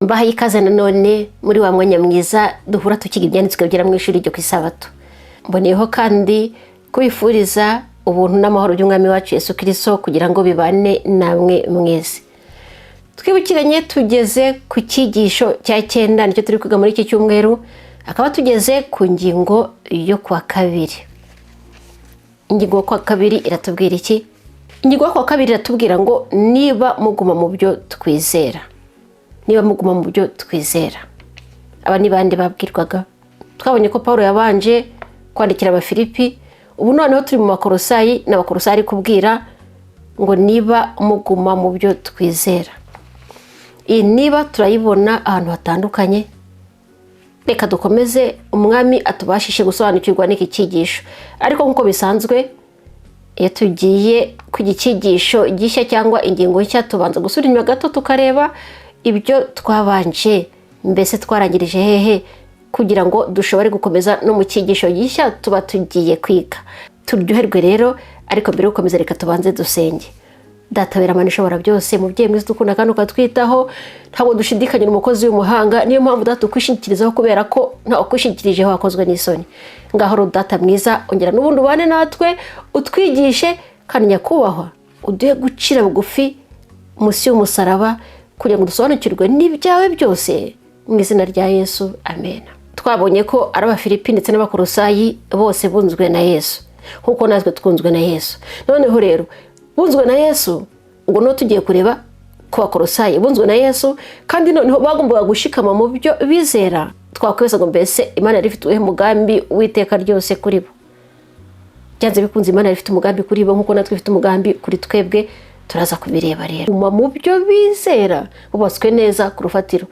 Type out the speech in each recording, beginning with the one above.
mbahaye ikaze nanone muri wa mwanya mwiza duhura tukiga ibyanditswe byera mu ishuri ryo ku Isabato. Mboneyeho kandi kubifuriza ubuntu n'amahoro by'umwami wacu Yesu Kristo kugira ngo bibane namwe mwese. Twibukiranye tugeze ku cyigisho cya 9 nicyo turi kwiga muri iki cyumweru, akaba tugeze ku ngingo yo kwa kabiri. Ingingo yo kwa kabiri iratubwira iki? Ingingo yo kwa kabiri iratubwira ngo niba muguma mu byo twizera. Niba muguma mu byo twizera. Aba ni bande babwirwaga? Twabonye ko Paulo yabanje kwandikira Abafilipi, ubu noneho turi mu Bakolosayi n'Abakolosayi kubwira ngo niba muguma mu byo twizera. Iyi niba turayibona ahantu hatandukanye. Reka dukomeze umwami atubashishe gusobanukirwa n'iki cyigisho. Ariko nkuko bisanzwe iyo tugiye ku cyigisho gishya cyangwa ingingo nshya tubanza gusura inyuma gato tukareba ibyo twabanje mbese twarangirije hehe kugira ngo dushobore gukomeza no mu cyigisho gishya tuba tugiye kwiga. Turyoherwe rero, ariko mbere yo gukomeza reka tubanze dusenge. Data wera Mana ishobora byose, mubyeyi mwiza dukunda kandi ukatwitaho, ntabwo dushidikanya umukozi w'umuhanga, niyo mpamvu data ukwishingikirizaho kubera ko nta ukwishingikirijeho wakozwe n'isoni. Ngaho ro data mwiza, ongera n'ubundi ubane natwe, utwigishe kandi nyakubahwa uduhe gucira bugufi munsi y'umusaraba kugira ngo dusobanukirwe n'ibyawe byose mu izina rya Yesu, amen. Twabonye ko ari Abafilipi ndetse n'Abakolosayi bose bunzwe na Yesu, nkuko natwe twunzwe na Yesu. Noneho rero bunzwe na Yesu, ubwo no tugiye kureba ko Abakolosayi bunzwe na Yesu kandi noneho bagombaga gushikama mu byo bizera. Twakweza ngo mbese Imana yari ifite umugambi w'iteka ryose kuri bo. Byanze bikunze Imana yari ifite umugambi kuri bo nkuko natwe ifite umugambi kuri twebwe. Turaza kubireba rero mu byo bizera bubatswe neza ku rufatiro.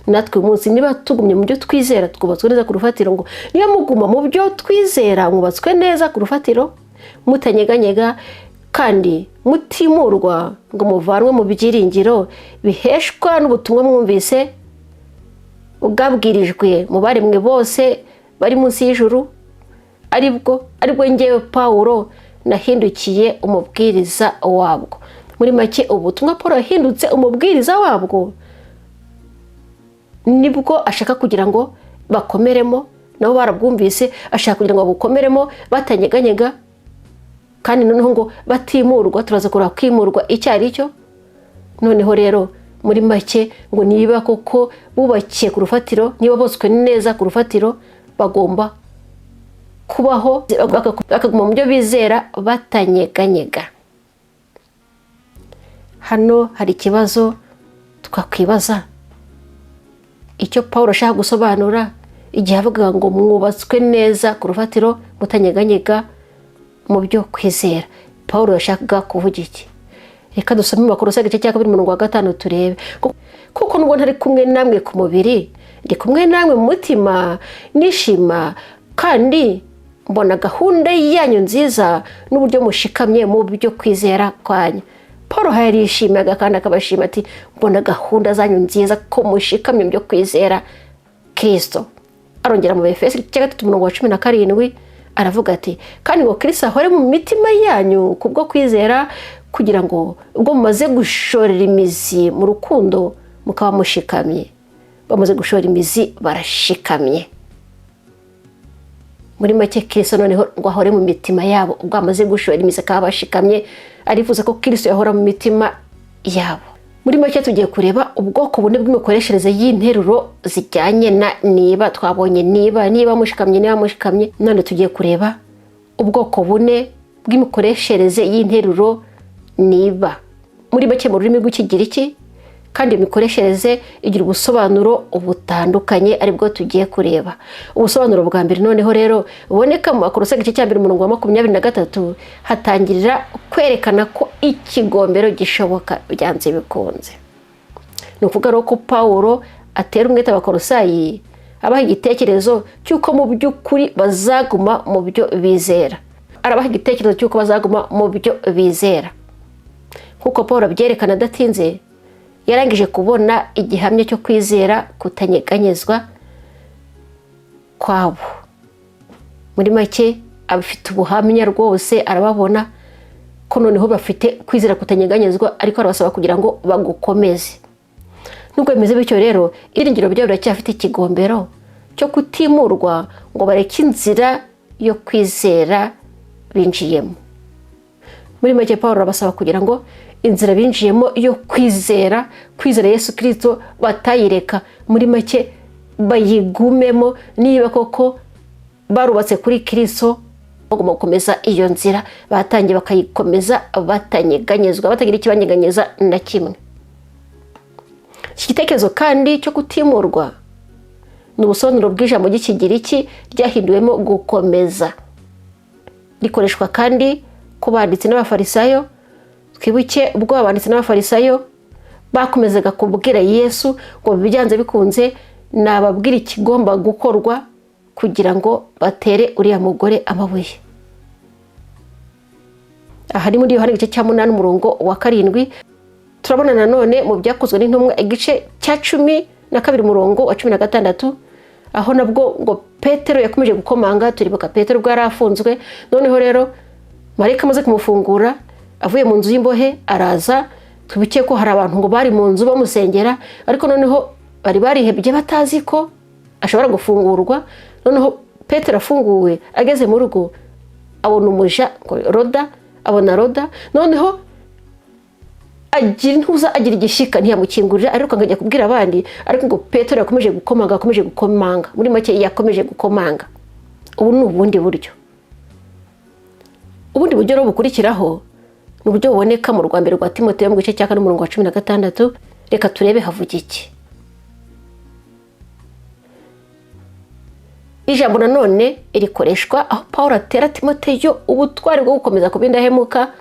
Natwe umunsi niba tugumye mu byo twizera twubatswe neza ku rufatiro, ngo niyo muguma mu byo twizera mwubatswe neza ku rufatiro, mutanyeganyega kandi mutimurwa ngo muvanwe mu byiringiro biheshwa n'ubutumwa mwumvise ubwabwirijwe mu baremwe bose bari munsi y'ijuru, aribwo ngewe Paulo nahindukiye umubwiriza wabwo. Muri make ubutumwa Paulo yahindutse umubwiriza wabwo, nibwo ashaka kugira ngo bakomeremo, nabo barabwumvise, ashaka kugira ngo babukomeremo batanyeganyega kandi noneho ngo batimurwa. Turaza kureba kwimurwa icyo ari cyo. Noneho rero muri make ngo niba koko bubakiye ku rufatiro, niba boswe neza ku rufatiro, bagomba kubaho bakaguma mu byo bizera batanyeganyega. Hano hari ikibazo twakwibaza, icyo Paulo ashaka gusobanura igihe avuga ngo mwubatswe neza ku rufatiro mutanyeganyega mu byo kwizera. Paulo yashakaga kuvuga iki? Reka dusome mu Bakolosayi igice cya 2:5 turebe. Kuko nubwo ntari kumwe namwe ku mubiri, ndi kumwe namwe mu mutima, nishima kandi mbona gahunda yanyu nziza n'uburyo mushikamye mu byo kwizera kwanyu. Paulo yarishimiye kandi akabashima ati mbona gahunda zanyu nziza ko mushikamye mu byo kwizera Kristo. Arongera mu Efeso igice cya 3:17 aravuga ati kandi ngo Kristo ahore mu mitima yanyu kubwo kwizera, kugira ngo ubwo mumaze gushorera imizi mu rukundo mukaba mushikamye. Bamaze gushora imizi barashikamye. Muri make Kristo noneho ngo ahore mu mitima yabo, ubwo amaze gushora imizi akaba bashikamye. Arifuza ko Kristo yahora mu mitima yabo. Muri make tugiye kureba ubwoko bune bw'imikoreshereze y'interuro zijyanye na niba. Twabonye niba mushikamye. None tugiye kureba ubwoko bune bw'imikoreshereze y'interuro niba. Muri make mu rurimi rw'Ikigiriki, kandi imikoreshereze igira ubusobanuro butandukanye, aribwo tugiye kureba. Ubusobanuro bwa mbere noneho rero buboneka mu Bakolosayi igice cya 1:23 hatangirira kwerekana ko ikigombero gishoboka byanze bikunze. Ni ukuvuga rero ko Paulo atera umwete Abakolosayi abaha igitekerezo cy'uko mu by'ukuri bazaguma mu byo bizera. Arabaha igitekerezo cy'uko bazaguma mu byo bizera. Kuko Paulo abyerekana adatinze, yarangije kubona igihamya cyo kwizera kutanyeganyezwa kwabo. Muri make abafite ubuhamya rwose arababona ko noneho bafite kwizera kutanyeganyezwa, ariko arabasaba kugira ngo bagukomeze. nubwo bimeze bityo rero ibyiringiro byabo biracyafite ikigombero cyo kutimurwa ngo bareke inzira yo kwizera binjiyemo. Muri make Pawulo arabasaba kugira ngo inzira binjiyemo yo kwizera Yesu Kristo batayireka, muri make bayigumemo. Niba koko barubatse kuri Kristo bagomba gukomeza iyo nzira batangiye bakayikomeza batanyeganyezwa, batagira ikibanyeganyeza na kimwe. Iki gitekerezo kandi cyo kutimurwa ni ubusobanuro bw'ijambo ry'Ikigiriki ryahinduwemo gukomeza, rikoreshwa kandi ku banditsi n'abafarisayo. Twibuke ubwo abanditsi n'abafarisayo bakomezaga kubwira Yesu ngo bijyanze bikunze nababwira ikigomba gukorwa kugira ngo batere uriya mugore amabuye. Aha ni muri Yohana igice cya 8 umurongo wa 7. Turabona nanone mu byakozwe n'intumwa igice cya 12 umurongo wa 16, aho nabwo ngo Petero yakomeje gukomanga. Turibuka Petero bwo yarafunzwe, noneho rero marayika amaze kumufungura avuye mu nzu y'imbohe araza. Tubikiye ko hari abantu ngo bari mu nzu bamusengera, ariko noneho bari barihebye batazi ko ashobora gufungurwa. Noneho Petero afunguwe, ageze mu rugo abona umuja Roda, noneho agira igishika ntiyamukingurira, ariko akajya kubwira abandi. Ariko ngo Petero yakomeje gukomanga, muri make yakomeje gukomanga. Ubu ni ubundi buryo rero bukurikiraho, ni uburyo buboneka mu rwa mbere rwa Timoteyo mu gice cya 4 umurongo wa 16. Reka turebe havuga iki. Ijambo nanone irikoreshwa aho Pawulo atera Timoteyo ubutwari bwo gukomeza kuba indahemuka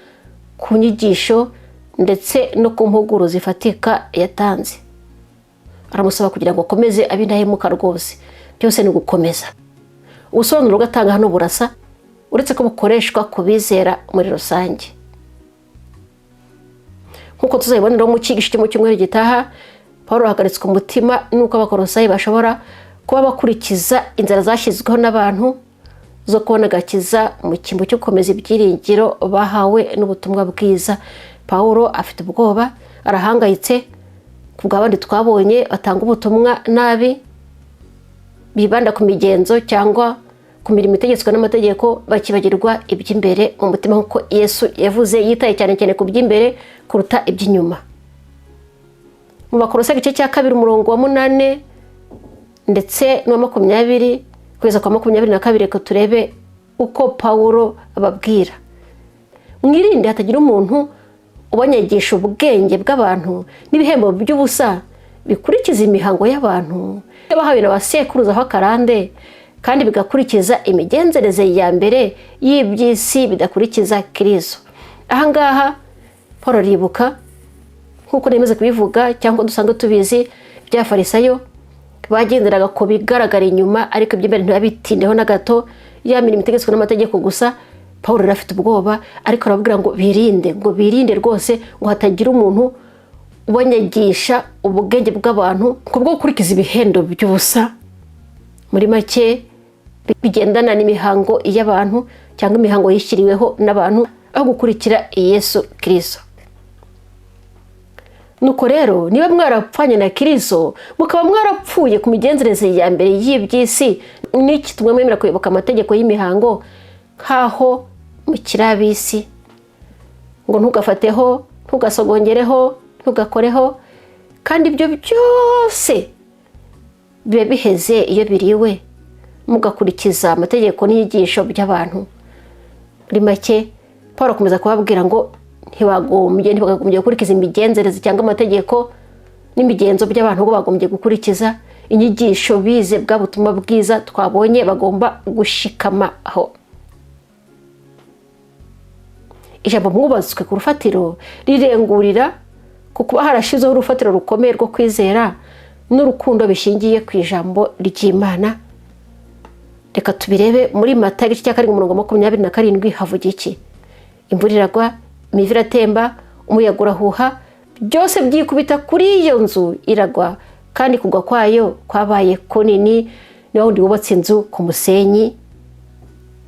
ku nyigisho ndetse no ku mpuguro zifatika yatanze. Aramusaba kugira ngo akomeze abe indahemuka rwose. Byose ni gukomeza. Ubusobanuro gatanga hano burasa, uretse ko bukoreshwa ku bizera muri rusange. Nkuko tuzabibonera mu cyigisho cyo mu cyumweru gitaha, Pawulo ahagaritswe umutima nuko abakolosayi bashobora kuba bakurikiza inzira zashyizweho n'abantu zo kubona agakiza mu cyimbo cyo gukomeza ibyiringiro bahawe n'ubutumwa bwiza. Pawulo afite ubwoba, arahangayitse kubw'abandi twabonye batanga ubutumwa nabi, bibanda ku migenzo cyangwa ku mirimo itegetswe n'amategeko, bakibagirwa iby'imbere mu mutima, nk'uko Yesu yavuze yitaye cyane ku by'imbere kuruta iby'inyuma. Mu Bakolosayi igice cya 2 umurongo wa 8 ndetse no 20 kugeza kwa 22, reka turebe uko Pawulo ababwira. Mwirinde hatagira umuntu ubanyagisha ubwenge bw'abantu n'ibihembo by'ubusa bikurikiza imihango y'abantu bahawe na basekuruza aho akarande, kandi bigakurikiza imigenzereze ya mbere y'iby'isi bidakurikiza Kristo. Ahangaha Pawulo ribuka nkuko nemeze kubivuga cyangwa dusanzwe tubizi bya farisayo bagenderaga ko bigaragara inyuma, ariko iby'imbere ntibabitindeho na gato, yamirimo itegetswe n'amategeko gusa. Pawulo rafite ubwoba, ariko arababwira ngo birinde rwose, ngo hatagira umuntu ubanyagisha ubwenge bw'abantu kubwo gukurikiza ibihendo by'ubusa, muri make bigendana n'imihango y'abantu cyangwa imihango yishyiriweho n'abantu, aho gukurikira Yesu Kristo. Nuko rero niba mwarapfanye na Kristo, mukaba mwarapfuye ku migenzereze ya mbere y'iby'isi, n'iki tumwe mwemera kuyoboka amategeko y'imihango nkaho mukiri ab'isi, ngo ntugafateho, ntugasogongereho, ntugakoreho, kandi ibyo byose biba biheze iyo biriwe mugakurikiza amategeko n'inyigisho by'abantu. Muri make Pawulo akomeza kubabwira ngo ntibakagombye gukurikiza imigenzereze cyangwa amategeko n'imigenzo by'abantu, ngo bagombye gukurikiza inyigisho bize bwa butumwa bwiza twabonye bagomba gushikama aho. Ijambo mwubatswe ku rufatiro rirengurira kuko harashizeho urufatiro rukomeye rwo kwizera n'urukundo bishingiye ku ijambo ry'Imana. Reka tubirebe muri Matayo igice cya 7 umurongo wa 27 havuga iki. Imvura iragwa, imivu iratemba, umuyaga urahuha, byose byikubita kuri iyo nzu iragwa, kandi kugwa kwayo kwabaye kunini. Niho wundi wubatse inzu ku musenyi.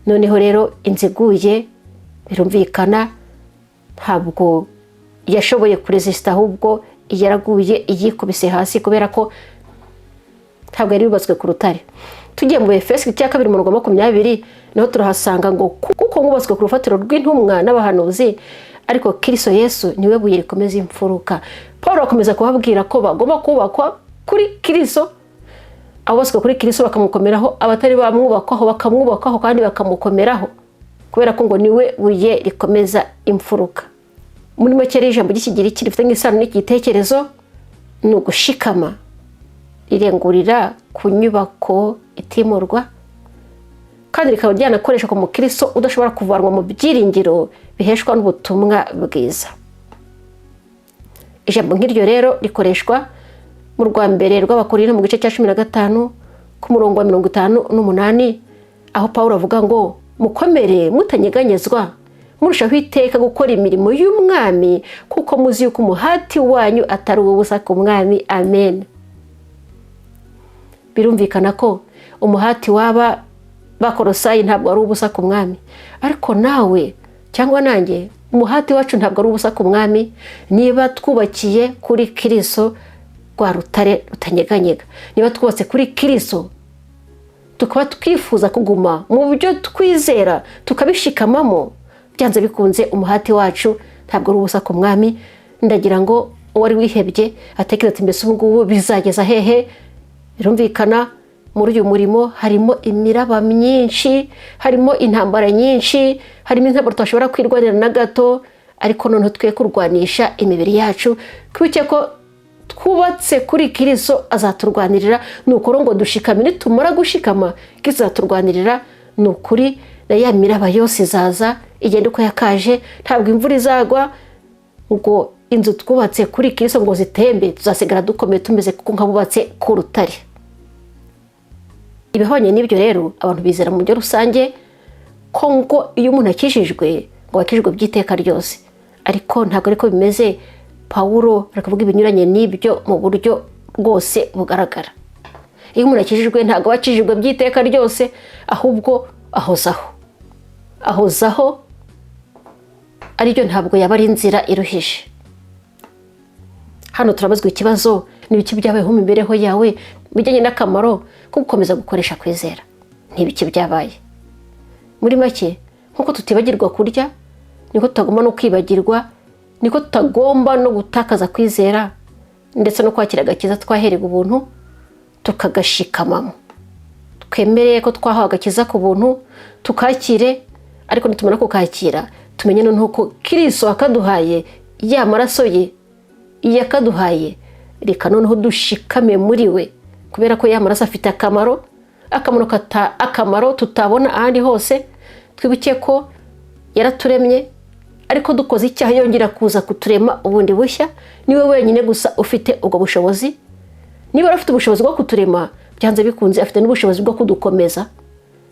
Noneho rero inzu iguye, birumvikana ntabwo yashoboye kuresista, ahubwo yaraguye yikubise hasi kubera ko ntabwo yari yubatswe ku rutare. Tugiye mu Efeso cya 2:20 naho turahasanga ngo kuko ngubatswe ku rufatiro rw'intumwa n'abahanuzi, ariko Kristo Yesu niwe buye rikomeza imfuruka. Paulo akomeza kubabwira ko bagomba kubakwa kuri Kristo, abaswe kuri Kristo bakamukomeraho, abatari bamwubakaho bakamwubakaho kandi bakamukomeraho, kubera ko ngo niwe buye rikomeza imfuruka. Muri make ijambo ry'ikigiriki rifite nk'isano n'igitekerezo ni ugushikama, irengurira ku nyubako itimurwa, kandi rikaba ryanakoreshwa mu Kristo udashobora kuvanwa mu byiringiro biheshwa n'ubutumwa bwiza. Ijambo nk'iryo rero rikoreshwa mu rwa mbere rw'Abakorinto mu gice cya 15 ku murongo wa 58, aho Paulo avuga ngo mukomere mutanyeganyezwa, murushaho iteka gukora imirimo y'umwami, kuko muzi yuko umuhati wanyu atari ubusa ku mwami. Amen. Birumvikana ko umuhati waba Bakolosayi ntabwo ari ubusa ku mwami, ariko nawe cyangwa nanjye umuhati wacu ntabwo ari ubusa ku mwami niba twubakiye kuri Kristo rwa rutare rutanyeganyega. Niba twubatse kuri Kristo tukaba twifuza kuguma mu byo twizera tukabishikamamo, byanze bikunze umuhati wacu ntabwo ari ubusa ku mwami. Ndagira ngo uwari wihebye atekereza ati mbese ubu ngubu bizageza hehe? Birumvikana muri uyu murimo harimo imiraba myinshi, harimo intambara nyinshi, harimo intambara tutashobora kwirwanira na gato, ariko noneho twe kurwanisha imibiri yacu twike ko twubatse kuri Kristo azaturwanirira. Nukuri ngo dushikame, nitumara gushikama Kristo azaturwanirira. Nukuri na ya miraba yose izaza igenda uko yakaje, ntabwo imvura izagwa ngo inzu twubatse kuri Kristo ngo zitembe, tuzasigara dukomeye tumeze kuko nkabubatse ku rutare. Ibihwanye n'ibyo rero abantu bizera mu buryo rusange ko ngo iyo umuntu akijijwe ngo akijijwe by'iteka ryose, ariko ntabwo ariko bimeze. Paulo aravuga ibinyuranye n'ibyo mu buryo rwose bugaragara. Iyo umuntu akijijwe ntabwo bakijijwe by'iteka ryose, ahubwo ahozaho aribyo ntabwo yaba ari inzira iruhije. Hano turabazwa ikibazo n'ibiki byabayeho mu mibereho yawe bijyanye n'akamaro ko gukomeza gukoresha kwizera. Ntibiki byabaye. Muri make nkuko tutibagirwa kurya, niko tutagomba no kwibagirwa, niko tutagomba no gutakaza kwizera ndetse no kwakira agakiza twaherewe ubuntu tukagashikamamo. Twemereye ko twahawe agakiza ku buntu tukakire, ariko nitumara kukakira tumenye noneho ko Kristo akaduhaye ya maraso ye yakaduhaye, reka noneho dushikame muri we, kubera ko ya maraso afite akamaro tutabona ahandi hose. Twibuke ko yaraturemye, ariko dukoze icyaha yongera kuza kuturema ubundi bushya. Niwe wenyine gusa ufite ubwo bushobozi. Niba afite ubushobozi bwo kuturema, byanze bikunze afite n'ubushobozi bwo kudukomeza.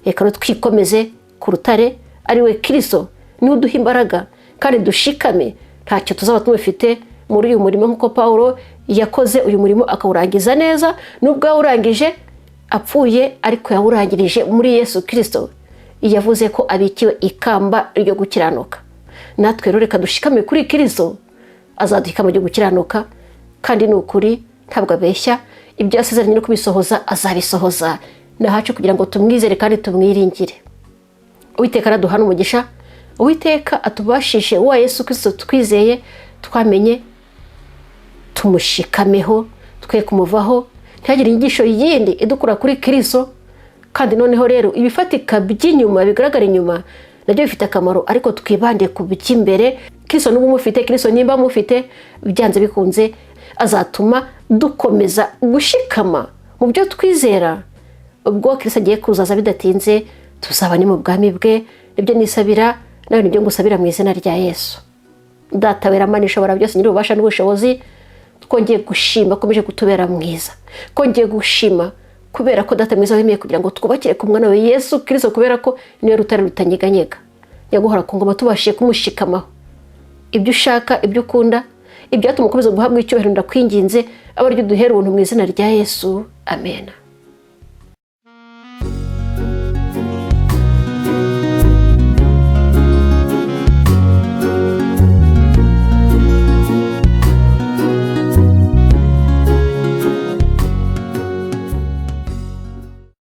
Reka twikomeze ku rutare ari we Kristo, niwe uduha imbaraga kandi dushikame. Ntacyo tuzaba tumufite muri uyu murimo nk'uko Paulo yakoze uyu murimo akawurangiza neza. Nubwo yawurangije apfuye, ariko yawurangirije muri Yesu Kristo. Yavuze ko abikiwe ikamba ryo gukiranuka. Natwe rero reka dushikame kuri Kristo, azaduha ikamba ryo gukiranuka, kandi nukuri ntabwo abeshya. Ibyo yasezeranye no kubisohoza azabisohoza. Nahacu kugira ngo tumwizere kandi tumwiringire. Uwiteka araduha umugisha, Uwiteka atubashishe wa Yesu Kristo twizeye, twamenye, tumushikameho, twe kumuvaho, ntihagire inyigisho yindi idukura kuri Kristo. Kandi noneho rero ibifatika by'inyuma bigaragara inyuma nabyo bifite akamaro, ariko twibande ku by'imbere. Kristo n'ubu mufite, Kristo nimba mufite, byanze bikunze azatuma dukomeza gushikama mu byo twizera. Ubwo Kristo agiye kuzaza bidatinze, tuzaba ni mu bwami bwe. Nibyo nisabira, nawe nibyo ngusabira mu izina rya Yesu. Data wera Mana ishobora byose, nyiri ububasha n'ubushobozi, twongeye gushima akomeje kutubera mwiza. Twongeye gushima kubera ko Data mwiza wemeye kugira ngo twubakire ku mwana we Yesu Kristo, kubera ko niwe rutare rutanyeganyega. Yaguhora ku ngoma tubashiye kumushikamaho. Ibyo ushaka, ibyo ukunda, ibyo tumukomeza guhabwa icyubahiro, ndakwinginze aba aryo duhera ubuntu mu izina rya Yesu. Amen.